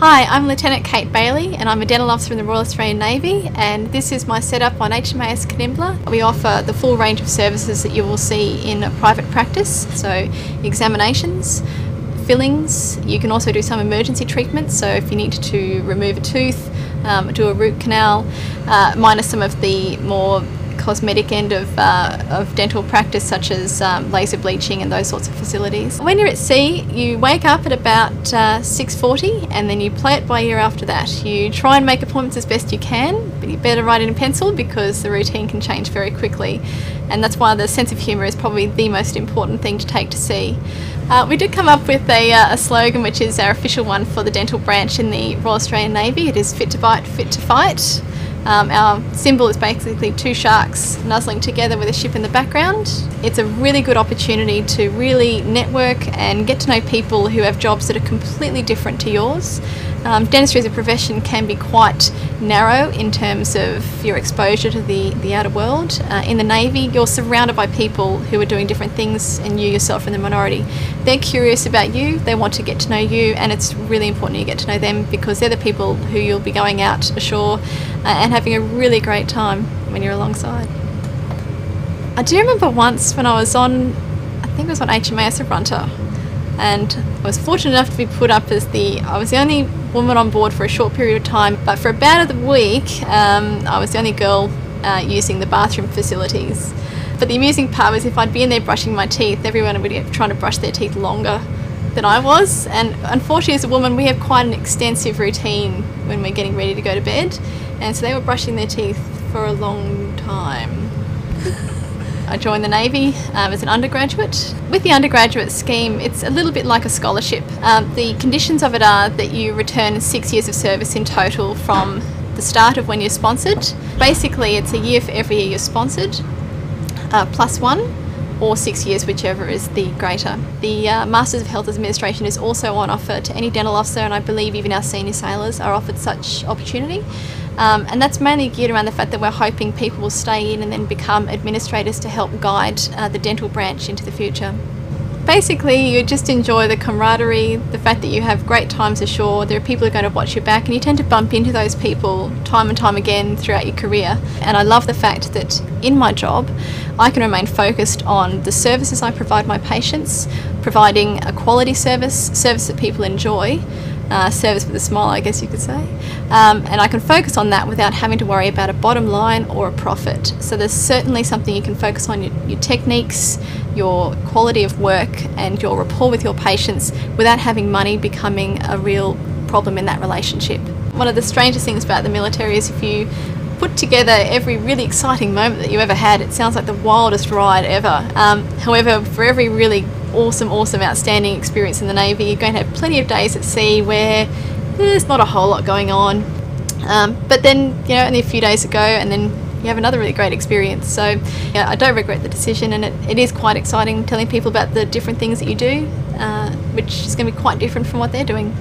Hi, I'm Lieutenant Kate Bailey and I'm a dental officer in the Royal Australian Navy, and this is my setup on HMAS Canimbla. We offer the full range of services that you will see in a private practice, so examinations, fillings. You can also do some emergency treatments, so if you need to remove a tooth, do a root canal, minus some of the more cosmetic end of dental practice, such as laser bleaching and those sorts of facilities. When you're at sea, you wake up at about 6:40 and then you play it by ear after that. You try and make appointments as best you can, but you better write it in pencil because the routine can change very quickly, and that's why the sense of humour is probably the most important thing to take to sea. We did come up with a slogan, which is our official one for the dental branch in the Royal Australian Navy. It is fit to bite, fit to fight. Our symbol is basically two sharks nuzzling together with a ship in the background. It's a really good opportunity to really network and get to know people who have jobs that are completely different to yours. Dentistry as a profession can be quite narrow in terms of your exposure to the outer world. In the Navy, you're surrounded by people who are doing different things, and you yourself are in the minority. They're curious about you, they want to get to know you, and it's really important you get to know them because they're the people who you'll be going out ashore and having a really great time when you're alongside. I do remember once when I was on, I think it was on HMAS Arunta, and I was fortunate enough to be put up as I was the only woman on board for a short period of time, but for about a week I was the only girl using the bathroom facilities. But the amusing part was if I'd be in there brushing my teeth, everyone would be trying to brush their teeth longer than I was, and unfortunately as a woman we have quite an extensive routine when we're getting ready to go to bed, and so they were brushing their teeth for a long time. I joined the Navy as an undergraduate. With the undergraduate scheme, it's a little bit like a scholarship. The conditions of it are that you return 6 years of service in total from the start of when you're sponsored. Basically, it's a year for every year you're sponsored, +1, or 6 years, whichever is the greater. The Masters of Health Administration is also on offer to any dental officer, and I believe even our senior sailors are offered such opportunity. And that's mainly geared around the fact that we're hoping people will stay in and then become administrators to help guide the dental branch into the future. Basically, you just enjoy the camaraderie, the fact that you have great times ashore, there are people who are going to watch your back, and you tend to bump into those people time and time again throughout your career. And I love the fact that in my job, I can remain focused on the services I provide my patients, providing a quality service that people enjoy, service with a smile, I guess you could say, and I can focus on that without having to worry about a bottom line or a profit. So there's certainly something you can focus on, your techniques, your quality of work and your rapport with your patients, without having money becoming a real problem in that relationship. One of the strangest things about the military is if you put together every really exciting moment that you ever had, it sounds like the wildest ride ever. However, for every really awesome, outstanding experience in the Navy, you're going to have plenty of days at sea where there's not a whole lot going on. But then, only a few days ago, and then you have another really great experience. So yeah, I don't regret the decision, and it is quite exciting telling people about the different things that you do, which is going to be quite different from what they're doing.